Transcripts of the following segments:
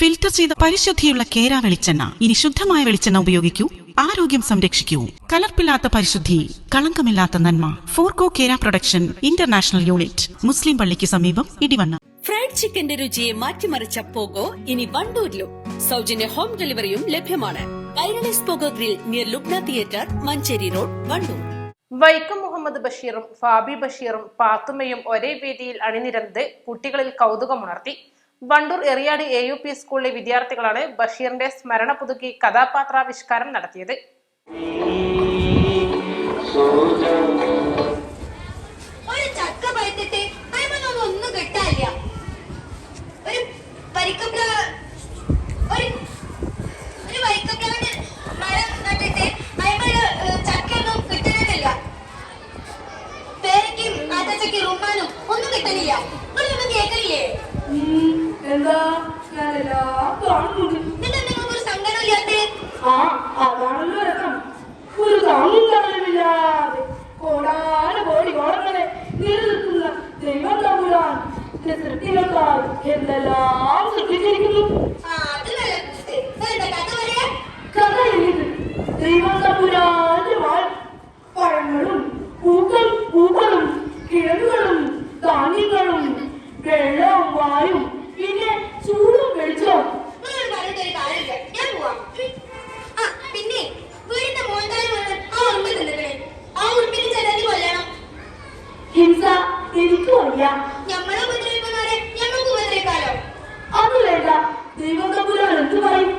Filter ചെയ്ത പരിശുദ്ധിയുള്ള കേര വെളിച്ചെണ്ണ. ഇനി ശുദ്ധമായ വെളിച്ചെണ്ണ ഉപയോഗിക്കൂ, ആരോഗ്യം സംരക്ഷിക്കൂ. കലർപ്പില്ലാത്ത പരിശുദ്ധി, കളങ്കമില്ലാത്ത നന്മ. ഫോർകോ കേര പ്രൊഡക്ഷൻ ഇന്റർനാഷണൽ യൂണിറ്റ്, മുസ്ലിം പള്ളിക്ക് സമീപം, ഇടിവണ്ണ. ഫ്രൈഡ് ചിക്കന്റെ രുചിയെ മാറ്റിമറിച്ച പോഗോ ഇനി വണ്ടൂരിലും. സൗജന്യ ഹോം ഡെലിവറിയും ലഭ്യമാണ്. Kairali's Pogo grill near Lubna theatre, Manjeri road, Wandoor. Vaikom Muhammad ബഷീറും ഫാബി ബഷീറും പാത്തുമ്മയും ഒരേ വേദിയിൽ അണിനിരന്നത് കുട്ടികളിൽ കൗതുകമുണർത്തി. വണ്ടൂർ എറിയാട് AUP സ്കൂളിലെ വിദ്യാർത്ഥികളാണ് ബഷീറിന്റെ സ്മരണ പുതുക്കി കഥാപാത്രാവിഷ്കാരം നടത്തിയത്. പഴങ്ങളും പൂക്കളും കിഴങ്ങുകളും ധാന്യങ്ങളും വെള്ളവും വായും പിന്നെ ചൂടും വെളിച്ചവും. പിന്നെ വീടിന്റെ ഹിംസ എനിക്കും അറിയാം. ഞമ്മളെ ഉപദ്രവിക്കുന്നവരെ ഞമ്മൾക്ക് ഉപദ്രവിക്കാലോ. അത് വേണ്ട. ദൈവം തമ്പുരാൻ എന്ത് പറയും?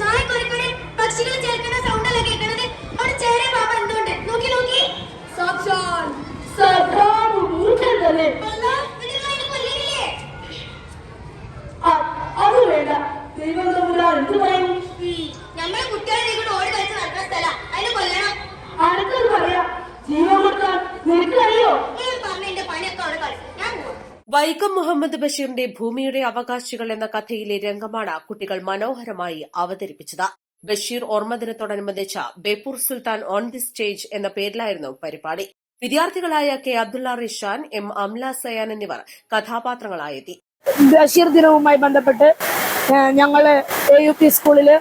നാളെ കുറേ പക്ഷികൾ ചേർക്കുന്ന സൗണ്ടല്ല കേൾക്കണത്. അവിടെ ചേരെ ബാബ എന്തുകൊണ്ട് നോക്കി നോക്കി സാക്ഷാൽ മൂർഖല്ലേ. അത് വേണ്ട. ദൈവം തമ്പുരാൻ എന്ത് പറയും? നമ്മളെ കുട്ടികളെ കൂടെ ഓടി കളിച്ച് നടക്കുന്ന സ്ഥലം, അതിന് കൊല്ലണം. ആർക്കത് പറയാം. ജീവൻ കൊടുക്കാൻ നിനക്കറിയോ? പറഞ്ഞ എന്റെ പണിയൊക്കെ അവിടെ കളി. ഞാൻ പോവാം. വൈക്കം മുഹമ്മദ് ബഷീറിന്റെ ഭൂമിയുടെ അവകാശികൾ എന്ന കഥയിലെ രംഗമാണ് കുട്ടികൾ മനോഹരമായി അവതരിപ്പിച്ചത്. ബഷീർ ഓർമ്മദിനത്തോടനുബന്ധിച്ച Beypore Sultan on the stage എന്ന പേരിലായിരുന്നു പരിപാടി. വിദ്യാർത്ഥികളായ കെ അബ്ദുള്ള റിഷാൻ, എം അംല സയാൻ എന്നിവർ കഥാപാത്രങ്ങളായെത്തി. ബഷീർ ദിനവുമായി ബന്ധപ്പെട്ട് ഞങ്ങള് AUP സ്കൂളില്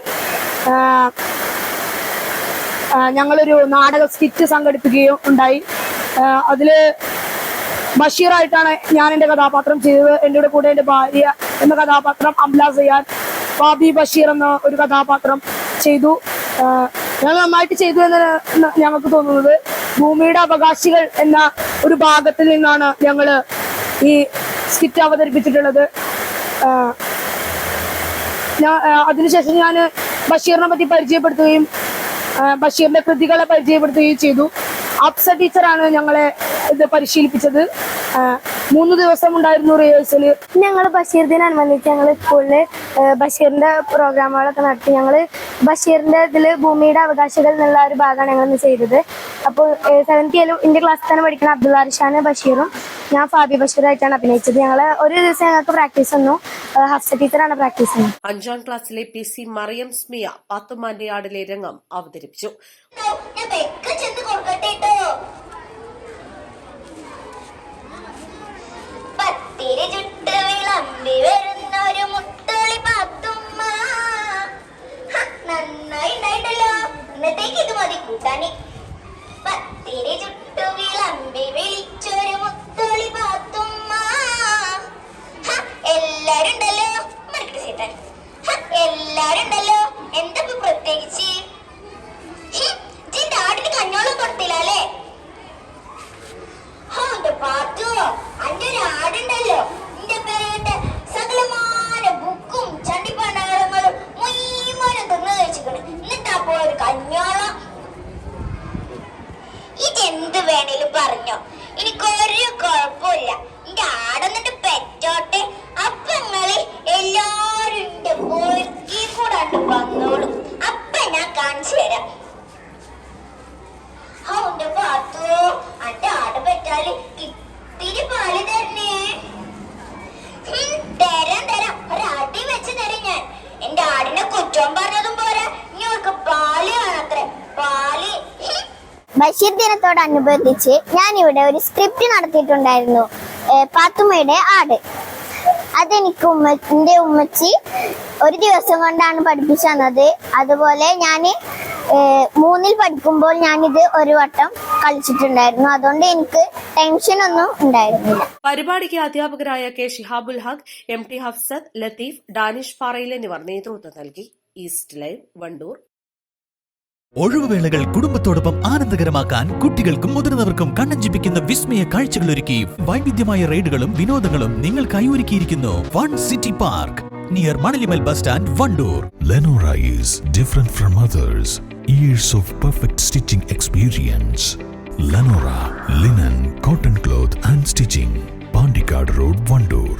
ഞങ്ങളൊരു നാടക സ്കിറ്റ് സംഘടിപ്പിക്കുകയും ഉണ്ടായി. അതില് ബഷീറായിട്ടാണ് ഞാൻ എന്റെ കഥാപാത്രം ചെയ്തത്. എന്റെ കൂടെ എന്റെ ഭാര്യ എന്ന കഥാപാത്രം, അംല സയാൻ, ഫാബി ബഷീർ എന്ന ഒരു കഥാപാത്രം ചെയ്തു. ഞങ്ങൾ നന്നായിട്ട് ചെയ്തു എന്ന് ഞങ്ങൾക്ക് തോന്നുന്നത്. ഭൂമിയുടെ അവകാശികൾ എന്ന ഒരു ഭാഗത്തിൽ നിന്നാണ് ഞങ്ങള് ഈ സ്കിറ്റ് അവതരിപ്പിച്ചിട്ടുള്ളത്. അതിനുശേഷം ഞാൻ ബഷീറിനെ പറ്റി പരിചയപ്പെടുത്തുകയും ബഷീറിന്റെ കൃതികളെ പരിചയപ്പെടുത്തുകയും ചെയ്തു. അപ്സ ടീച്ചറാണ് ഞങ്ങളെ ഇത് പരിശീലിപ്പിച്ചത്. 3 ദിവസം ഉണ്ടായിരുന്നു റിഹേഴ്സല്. ഞങ്ങൾ ബഷീർ ദിനമനുബന്ധിച്ച് ഞങ്ങൾ സ്കൂളില് ബഷീറിന്റെ പ്രോഗ്രാമുകളൊക്കെ നടത്തി. ഞങ്ങൾ ബഷീറിന്റെ ഇതില് ഭൂമിയുടെ അവകാശികൾ എന്നുള്ള ഒരു ഭാഗമാണ് ഞങ്ങൾ ചെയ്തത്. അപ്പോൾ 7th എന്റെ ക്ലാസ്സിൽ തന്നെ പഠിക്കുന്ന അബ്ദുള്ള റിഷാന് ബഷീറും ഞാൻ ഫാബി ബഷീറായിട്ടാണ് അഭിനയിച്ചത്. ഞങ്ങൾ ഒരു ദിവസം ഞങ്ങൾക്ക് പ്രാക്ടീസ് വന്നു. ഹഫ്സ ടീച്ചറാണ് പ്രാക്ടീസ് ചെയ്യുന്നത്. 5ാം ക്ലാസ്സിലെ PC മറിയം സ്മിയ പാത്തുമ്മാന്റെ ആടിലെ രംഗം അവതരിപ്പിച്ചു. പത്തിരി ചുട്ട് വിളമ്പി വരുന്നൊരു മുട്ടോളി പാത്തുമ്മ. നന്നായി ഉണ്ടായിട്ടല്ലോ. ഇന്നത്തേക്ക് ഇത് മതി കൂട്ടാനി. പത്തിരി ചുട്ടു വിളമ്പി വിളിച്ചൊരു മുട്ടോളി പാത്തുമ്മ. എല്ലാരും ഉണ്ടല്ലോ. ചേട്ടൻ എല്ലാരും ഉണ്ടല്ലോ. എന്താ പ്രത്യേകിച്ച്? ജിന്റെ ആടിന് കഞ്ഞോളം കൊടുത്തില്ല അല്ലേ? പാത്തു അന്റെ ഒരു ആടുണ്ടല്ലോ. നിന്റെ പേരുടെ സകലമാന ബുക്കും ചണ്ടിപ്പണ്ടാളങ്ങളും മുയ്യുമോനും തിന്നു കഴിച്ചിക്കണ്. എന്നിട്ടപ്പോ ഒരു കഞ്ഞോളം. ഇതെന്ത് വേണേലും പറഞ്ഞോ, എനിക്കൊരു കുഴപ്പമില്ല. എന്റെ ആടൊന്നിട്ട് പെറ്റോട്ടെ. അപ്പൊ നിങ്ങള് എല്ലാരും എന്റെ പൊറുക്കി കൂടാണ്ട് വന്നോളും. അപ്പൊ ഞാൻ കാണിച്ചു തരാം. അവന്റെ പാത്തു അന്റെ ആട് പെറ്റാല് ഇത്തിരി പാല് തരണേ. തരാം ഒരാട്ടി വെച്ച് തരും ഞാൻ. എന്റെ ആടിനെ കുറ്റം പറഞ്ഞതും പോരാ, ഇനി അവർക്ക് പാല് കാണത്രേ. പാല്. ബഷീർ ദിനത്തോടനുബന്ധിച്ച് ഞാനിവിടെ ഒരു സ്ക്രിപ്റ്റ് നടത്തിയിട്ടുണ്ടായിരുന്നു, പാത്തുമ്മയുടെ ആട്. അതെനിക്ക് എൻ്റെ ഉമ്മച്ചി ഒരു ദിവസം കൊണ്ടാണ് പഠിപ്പിച്ചു തന്നത്. അതുപോലെ ഞാൻ 3ൽ പഠിക്കുമ്പോൾ ഞാനിത് ഒരു വട്ടം കളിച്ചിട്ടുണ്ടായിരുന്നു. അതുകൊണ്ട് എനിക്ക് ടെൻഷനൊന്നും ഉണ്ടായിരുന്നില്ല. പരിപാടിക്ക് അധ്യാപകരായ കെ ഷിഹാബുൽ ഹഖ്, MT ഹഫ്സത്ത്, ലത്തീഫ്, ഡാനിഷ് പാറയിൽ എന്നിവർ നേതൃത്വം നൽകി. East live, Wandoor. ഒഴിവുവേളകൾ കുടുംബത്തോടൊപ്പം ആനന്ദകരമാക്കാൻ കുട്ടികൾക്കും മുതിർന്നവർക്കും കണ്ണഞ്ചിപ്പിക്കുന്ന വിസ്മയ കാഴ്ചകളൊരുക്കി വൈവിധ്യമായ റൈഡുകളും വിനോദങ്ങളും നിങ്ങൾക്കായി ഒരുക്കിയിരിക്കുന്നു Fun City Park near Manalimal bus stand, Vandoor. Lenora is different from others. Years of perfect stitching experience. Lenora linen, cotton cloth and stitching. Pandikad Road, Vandoor.